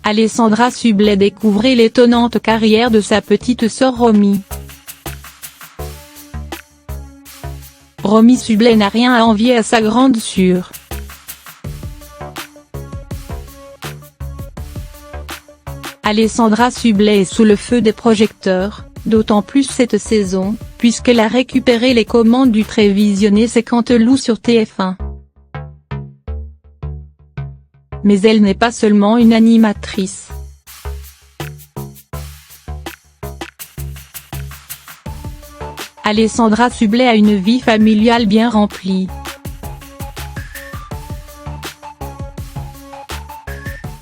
Alessandra Sublet découvrait l'étonnante carrière de sa petite sœur Romy. Romy Sublet n'a rien à envier à sa grande sœur. Alessandra Sublet est sous le feu des projecteurs, d'autant plus cette saison, puisqu'elle a récupéré les commandes du très visionné C'est Canteloup sur TF1. Mais elle n'est pas seulement une animatrice. Alessandra Sublet a une vie familiale bien remplie.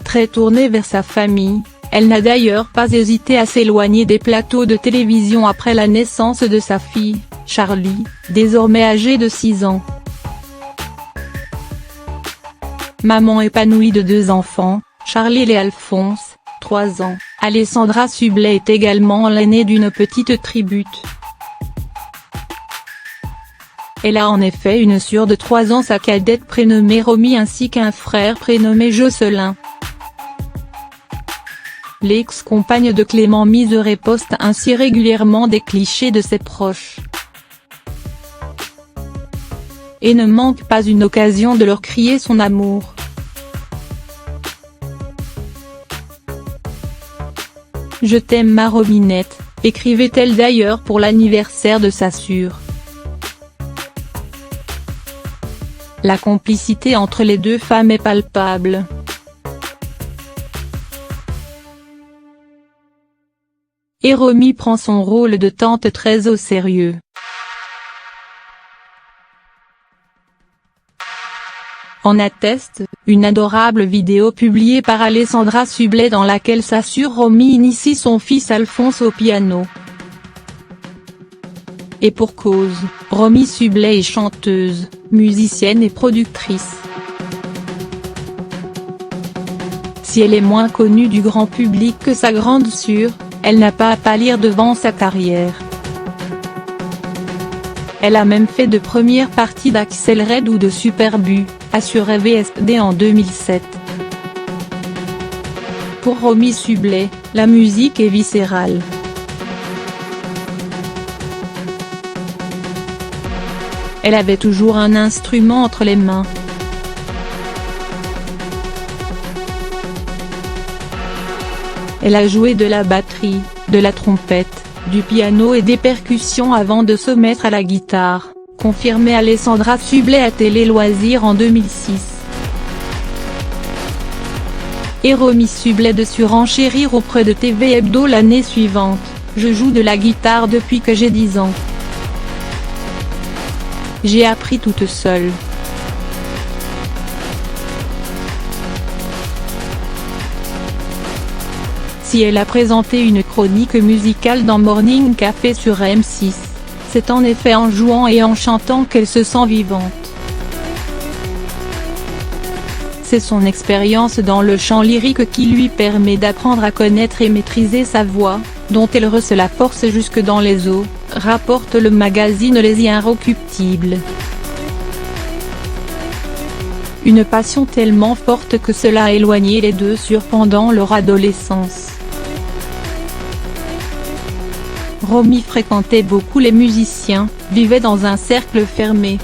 Très tournée vers sa famille, elle n'a d'ailleurs pas hésité à s'éloigner des plateaux de télévision après la naissance de sa fille, Charlie, désormais âgée de 6 ans. Maman épanouie de 2 enfants, Charlie et Alphonse, 3 ans, Alessandra Sublet est également l'aînée d'une petite tribu. Elle a en effet une sœur de 3 ans, sa cadette prénommée Romy ainsi qu'un frère prénommé Jocelyn. L'ex-compagne de Clément Misery poste ainsi régulièrement des clichés de ses proches. Et ne manque pas une occasion de leur crier son amour. « Je t'aime ma Rominette », écrivait-elle d'ailleurs pour l'anniversaire de sa sœur. La complicité entre les deux femmes est palpable. Et Romy prend son rôle de tante très au sérieux. En atteste, une adorable vidéo publiée par Alessandra Sublet dans laquelle sa sœur Romy initie son fils Alphonse au piano. Et pour cause, Romy Sublet est chanteuse, musicienne et productrice. Si elle est moins connue du grand public que sa grande sœur, elle n'a pas à pâlir devant sa carrière. Elle a même fait de premières parties d'Axel Red ou de Superbu, assuré VSD en 2007. Pour Romy Sublet, la musique est viscérale. Elle avait toujours un instrument entre les mains. Elle a joué de la batterie, de la trompette, du piano et des percussions avant de se mettre à la guitare, confirmait Alessandra Sublet à Télé Loisirs en 2006. Et Romy Sublet de surenchérir auprès de TV Hebdo l'année suivante, « Je joue de la guitare depuis que j'ai 10 ans. J'ai appris toute seule. Si elle a présenté une chronique musicale dans Morning Café sur M6, c'est en effet en jouant et en chantant qu'elle se sent vivante. C'est son expérience dans le chant lyrique qui lui permet d'apprendre à connaître et maîtriser sa voix, dont elle reçoit la force jusque dans les os, rapporte le magazine Les Inrecuptibles. Une passion tellement forte que cela a éloigné les deux sœurs pendant leur adolescence. Romy fréquentait beaucoup les musiciens, vivait dans un cercle fermé.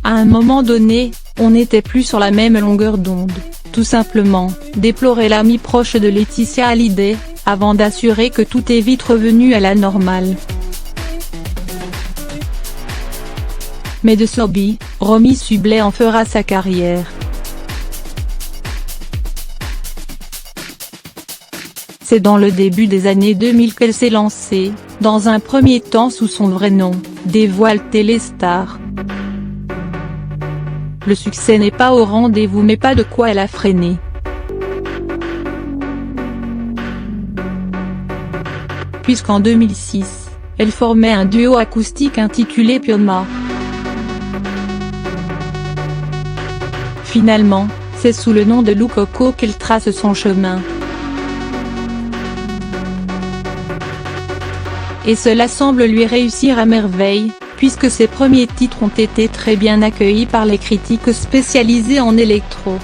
À un moment donné, on n'était plus sur la même longueur d'onde, tout simplement, déplorait l'amie proche de Laetitia Hallyday, avant d'assurer que tout est vite revenu à la normale. Mais de ce hobby, Romy Sublet en fera sa carrière. C'est dans le début des années 2000 qu'elle s'est lancée, dans un premier temps sous son vrai nom, dévoile Téléstar. Le succès n'est pas au rendez-vous mais pas de quoi elle a freiné. Puisqu'en 2006, elle formait un duo acoustique intitulé Pyoma. Finalement, c'est sous le nom de Lou Coco qu'elle trace son chemin. Et cela semble lui réussir à merveille, puisque ses premiers titres ont été très bien accueillis par les critiques spécialisées en électro.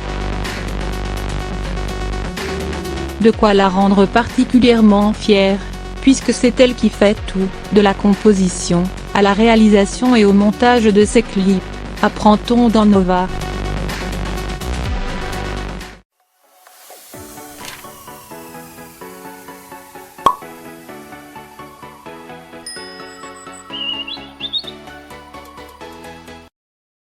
De quoi la rendre particulièrement fière, puisque c'est elle qui fait tout, de la composition, à la réalisation et au montage de ses clips, apprend-on dans Nova.